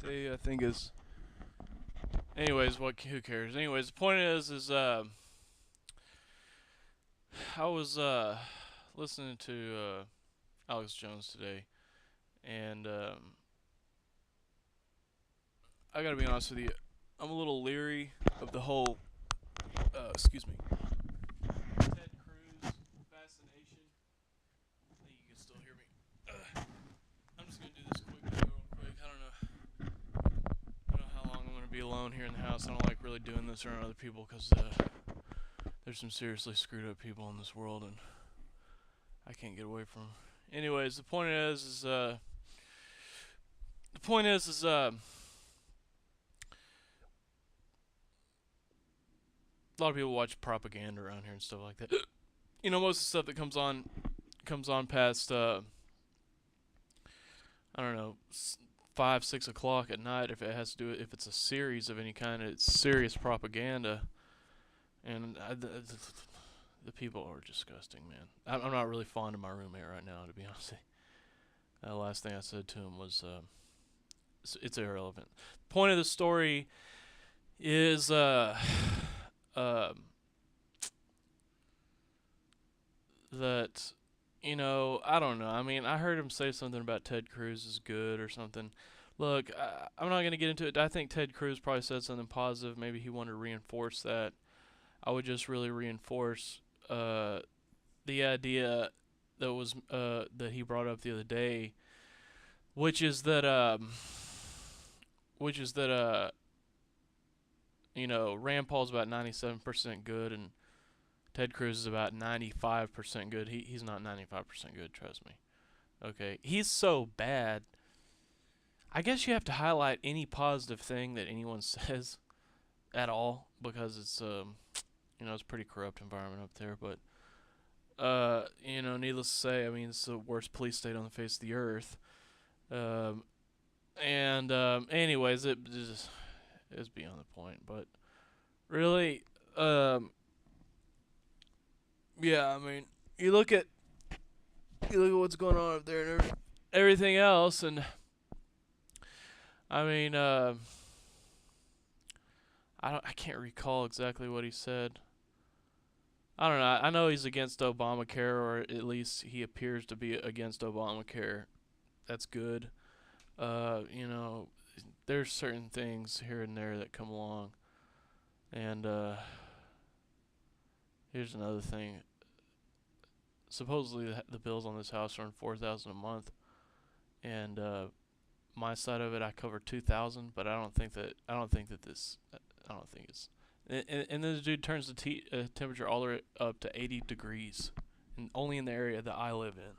They I think is. Anyways, who cares? Anyways, the point is I was listening to Alex Jones today, and I gotta be honest with you, I'm a little leery of the whole excuse me, Ted Cruz fascination. I think you can still hear me. I'm just gonna do this quick video real quick. I don't know how long I'm gonna be alone here in the house. I don't like really doing this around other people because there's some seriously screwed up people in this world, and I can't get away from 'em. Anyways, the point is a lot of people watch propaganda around here and stuff like that. You know, most of the stuff that comes on past I don't know 5, 6 o'clock at night. If it has to do if it's a series of any kind, it's serious propaganda, and the people are disgusting, man. I'm not really fond of my roommate right now, to be honest. The last thing I said to him was it's irrelevant. The point of the story is um that I don't know. I mean, I heard him say something about Ted Cruz is good or something. Look, I'm not gonna get into it. I think Ted Cruz probably said something positive. Maybe he wanted to reinforce that. I would just really reinforce the idea that he brought up the other day, which is that Rand Paul's about 97% good and Ted Cruz is about 95% good. He's not 95% good, trust me. Okay, he's so bad. I guess you have to highlight any positive thing that anyone says at all because it's a pretty corrupt environment up there. But needless to say, I mean it's the worst police state on the face of the earth. Anyways, it just is beyond the point. But really, yeah, I mean, you look at what's going on up there and everything else, and I mean, I can't recall exactly what he said. I don't know. I know he's against Obamacare, or at least he appears to be against Obamacare. That's good. You know, there's certain things here and there that come along, and here's another thing. Supposedly the bills on this house are $4,000 a month, and my side of it I cover 2,000, but I don't think it's. And then the dude turns the temperature all the way up to 80 degrees, and only in the area that I live in.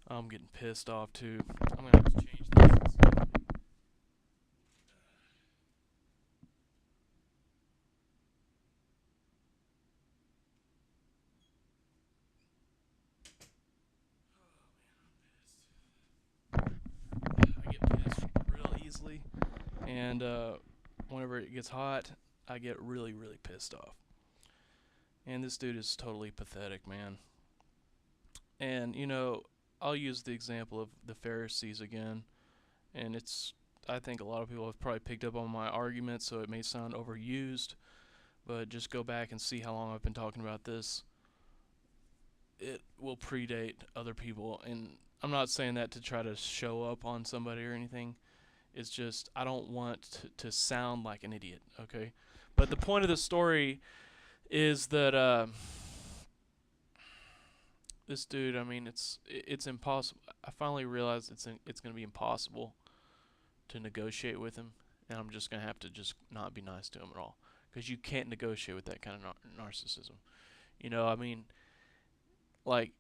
I'm getting pissed off too. I'm gonna have to change this. I get pissed real easily, and whenever it gets hot, I get really, really pissed off. And this dude is totally pathetic, man. And I'll use the example of the Pharisees again, and I think a lot of people have probably picked up on my argument, so it may sound overused, but just go back and see how long I've been talking about this. It will predate other people, and I'm not saying that to try to show up on somebody or anything. It's just I don't want to sound like an idiot, okay? But the point of the story is that this dude, I mean, it's impossible. I finally realized it's going to be impossible to negotiate with him, and I'm just going to have to just not be nice to him at all because you can't negotiate with that kind of narcissism. I mean, like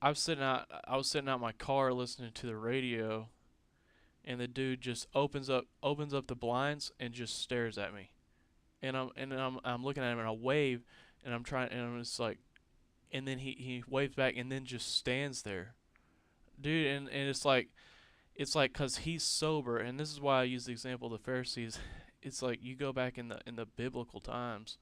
I was sitting out my car listening to the radio, and the dude just opens up the blinds and just stares at me, and I'm looking at him and I wave, and I'm just like, and then he waves back and then just stands there, dude, and it's like cause he's sober, and this is why I use the example of the Pharisees. It's like you go back in the biblical times,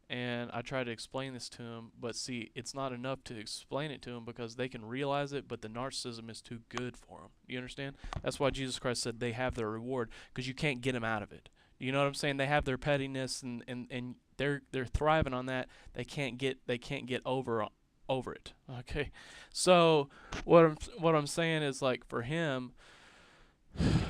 And I try to explain this to them, but see, it's not enough to explain it to them because they can realize it, but the narcissism is too good for them. You understand? That's why Jesus Christ said they have their reward, because you can't get them out of it. You know what I'm saying? They have their pettiness, and they're thriving on that. They can't get over it. Okay, so what I'm saying is, like, for him,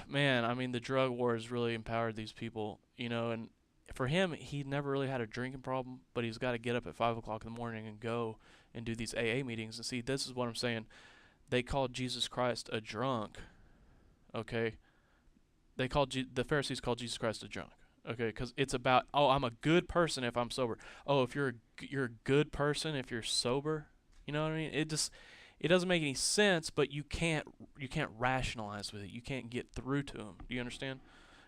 man, I mean, the drug war has really empowered these people, and for him, he never really had a drinking problem, but he's got to get up at 5 o'clock in the morning and go and do these AA meetings. And see, this is what I'm saying. They called Jesus Christ a drunk. Okay, the Pharisees called Jesus Christ a drunk. Okay, because it's about, oh, I'm a good person if I'm sober. Oh, if you're a good person if you're sober. You know what I mean? It doesn't make any sense, but you can't rationalize with it. You can't get through to them. Do you understand?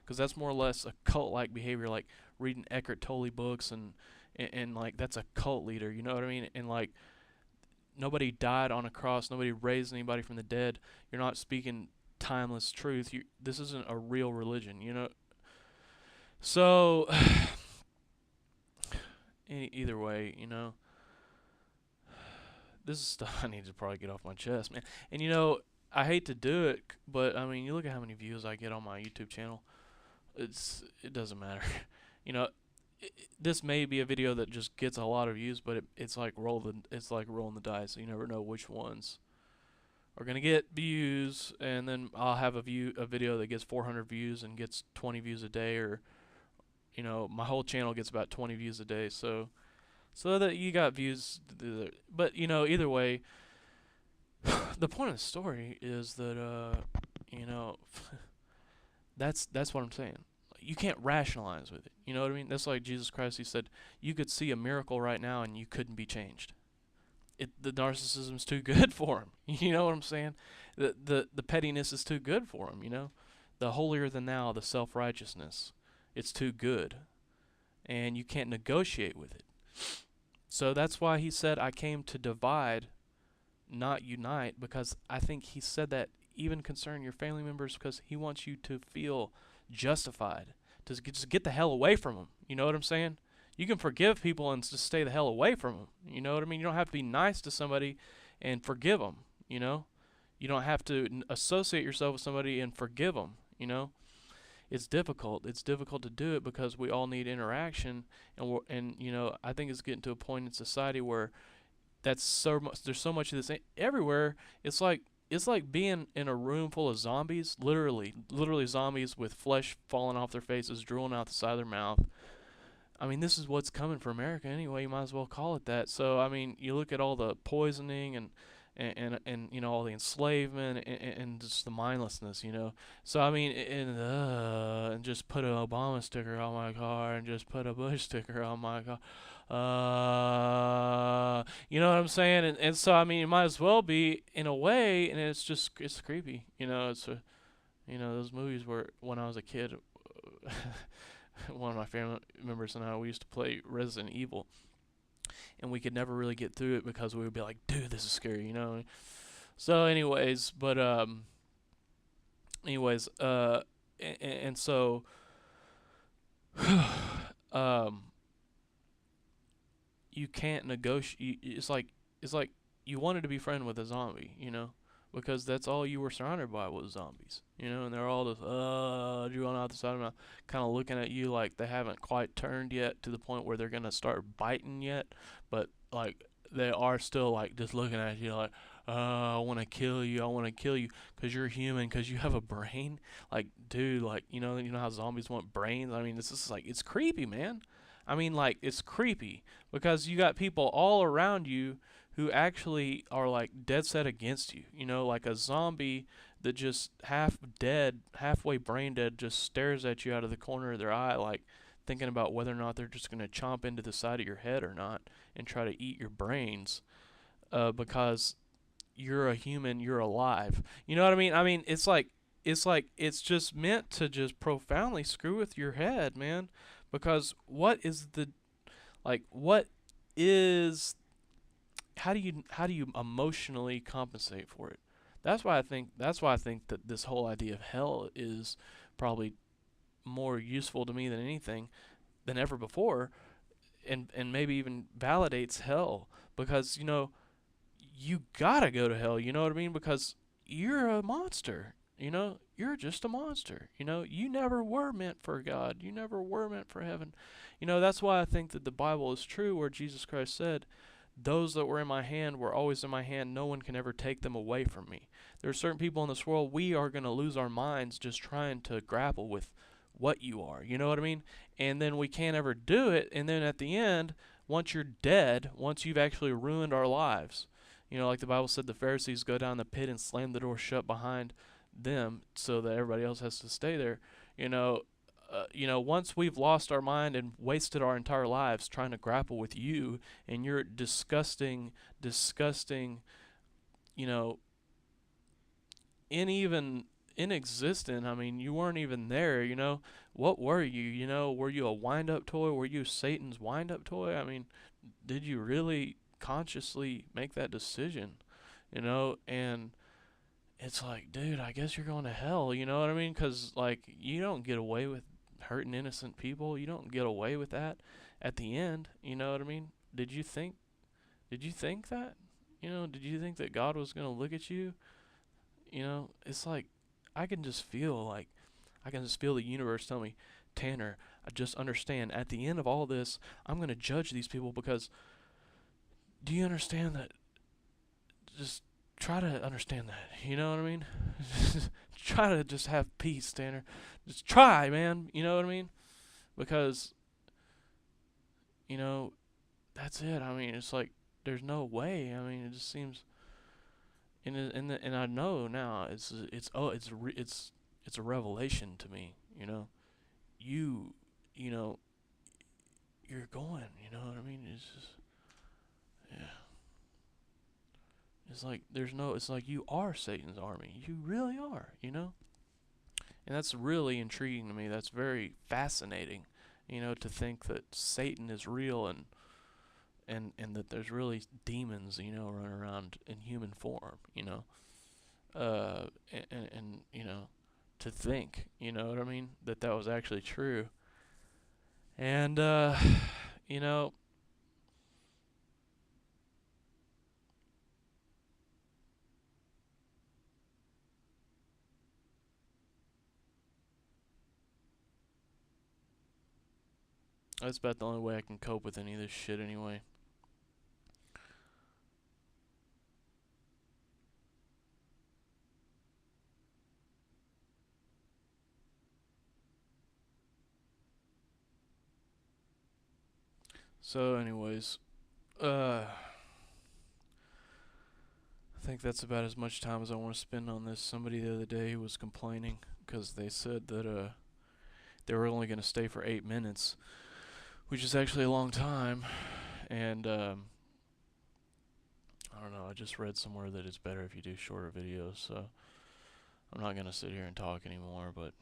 Because that's more or less a cult-like behavior, like reading Eckhart Tolle books and like that's a cult leader. You know what I mean? And like nobody died on a cross, nobody raised anybody from the dead. You're not speaking timeless truth. This isn't a real religion. So either way, this is stuff I need to probably get off my chest, man. And I hate to do it, but I mean, you look at how many views I get on my YouTube channel. It doesn't matter. you know, this may be a video that just gets a lot of views, but it's like rolling the dice. So you never know which ones are gonna get views, and then I'll have a video that gets 400 views and gets 20 views a day, or my whole channel gets about 20 views a day. So that you got views, but either way, the point of the story is that that's what I'm saying. You can't rationalize with it. You know what I mean? That's like Jesus Christ. He said you could see a miracle right now and you couldn't be changed. The narcissism's too good for him. You know what I'm saying? The pettiness is too good for him. The holier than thou, the self-righteousness, it's too good, and you can't negotiate with it. So that's why he said, I came to divide, not unite, because I think he said that even concerning your family members, because he wants you to feel justified, to just get the hell away from them. You know what I'm saying? You can forgive people and just stay the hell away from them. You know what I mean? You don't have to be nice to somebody and forgive them. You don't have to associate yourself with somebody and forgive them. It's difficult. It's difficult to do it because we all need interaction, and I think it's getting to a point in society where that's so much. There's so much of this everywhere. It's like being in a room full of zombies, literally zombies with flesh falling off their faces, drooling out the side of their mouth. I mean, this is what's coming for America anyway. You might as well call it that. So I mean, you look at all the poisoning and all the enslavement and just the mindlessness. So I mean, and just put an Obama sticker on my car and just put a Bush sticker on my car. You know what I'm saying? And so I mean, it might as well be in a way, and it's creepy. Those movies where when I was a kid, one of my family members and I, we used to play Resident Evil. And we could never really get through it because we would be like, dude, this is scary, So anyways, and so, you can't negotiate. It's like you wanted to be friends with a zombie, because that's all you were surrounded by was zombies, and they're all just drawing out the side of their mouth, kind of looking at you like they haven't quite turned yet to the point where they're gonna start biting yet, but like they are still like just looking at you like, I want to kill you because you're human, because you have a brain. Like, dude, like you know how zombies want brains. I mean, this is like, it's creepy, man. I mean, like, it's creepy because you got people all around you who actually are like dead set against you. Like a zombie that just half dead, halfway brain dead, just stares at you out of the corner of their eye, like thinking about whether or not they're just going to chomp into the side of your head or not and try to eat your brains, because you're a human, you're alive. You know what I mean? I mean, it's just meant to just profoundly screw with your head, man. Because how do you emotionally compensate for it? That's why I think that this whole idea of hell is probably more useful to me than ever before. and maybe even validates hell, because you gotta go to hell. You know what I mean? Because you're a monster. You're just a monster. You never were meant for God. You never were meant for heaven. That's why I think that the Bible is true, where Jesus Christ said, "Those that were in my hand were always in my hand. No one can ever take them away from me." There are certain people in this world, we are going to lose our minds just trying to grapple with what you are. You know what I mean? And then we can't ever do it. And then at the end, once you're dead, once you've actually ruined our lives, like the Bible said, the Pharisees go down the pit and slam the door shut behind them so that everybody else has to stay there. Once we've lost our mind and wasted our entire lives trying to grapple with you and your disgusting, you know, inexistent. I mean, you weren't even there. What were you? Were you a wind-up toy? Were you Satan's wind-up toy? I mean, did you really consciously make that decision? And it's like, dude, I guess you're going to hell. You know what I mean? Because like, you don't get away with hurting innocent people. You don't get away with that at the end. You know what I mean? Did you think that? Did you think that God was going to look at you? It's like, I can just feel the universe tell me, Tanner, I just understand at the end of all this, I'm going to judge these people because, do you understand that? Just try to understand that. You know what I mean? Try to just have peace, Tanner. Just try, man. You know what I mean? Because, that's it. I mean, it's like, there's no way. I mean, it just seems, and I know now it's a revelation to me. You're going. You know what I mean? It's just, yeah. It's like you are Satan's army. You really are. And that's really intriguing to me. That's very fascinating. To think that Satan is real and that there's really demons, running around in human form, and to think, you know what I mean, that was actually true. And, you know, that's about the only way I can cope with any of this shit anyway. So, anyways, I think that's about as much time as I want to spend on this. Somebody the other day was complaining because they said that they were only going to stay for 8 minutes, which is actually a long time. And I don't know, I just read somewhere that it's better if you do shorter videos, so I'm not going to sit here and talk anymore. But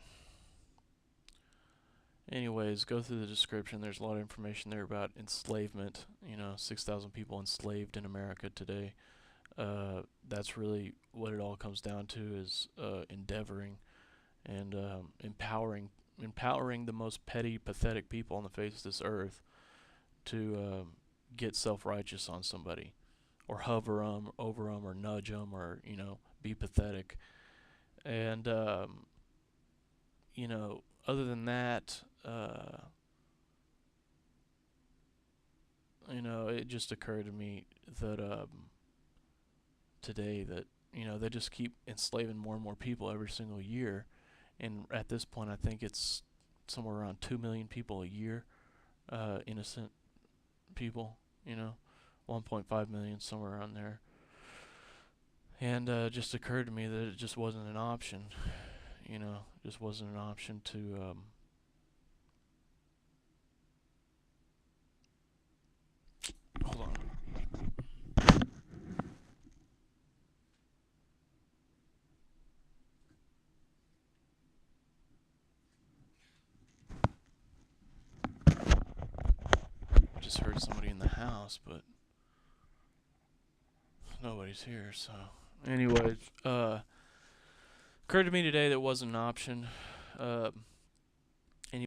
anyways, go through the description. There's a lot of information there about enslavement. 6,000 people enslaved in America today. That's really what it all comes down to, is endeavoring and empowering the most petty, pathetic people on the face of this earth to get self-righteous on somebody, or hover over them, or nudge them, or be pathetic. And other than that, it just occurred to me that today that they just keep enslaving more and more people every single year, and at this point I think it's somewhere around 2 million people a year, innocent people, 1.5 million, somewhere around there. And it just occurred to me that it just wasn't an option, just wasn't an option to hold on. I just heard somebody in the house, but nobody's here. So anyways, occurred to me today that wasn't an option.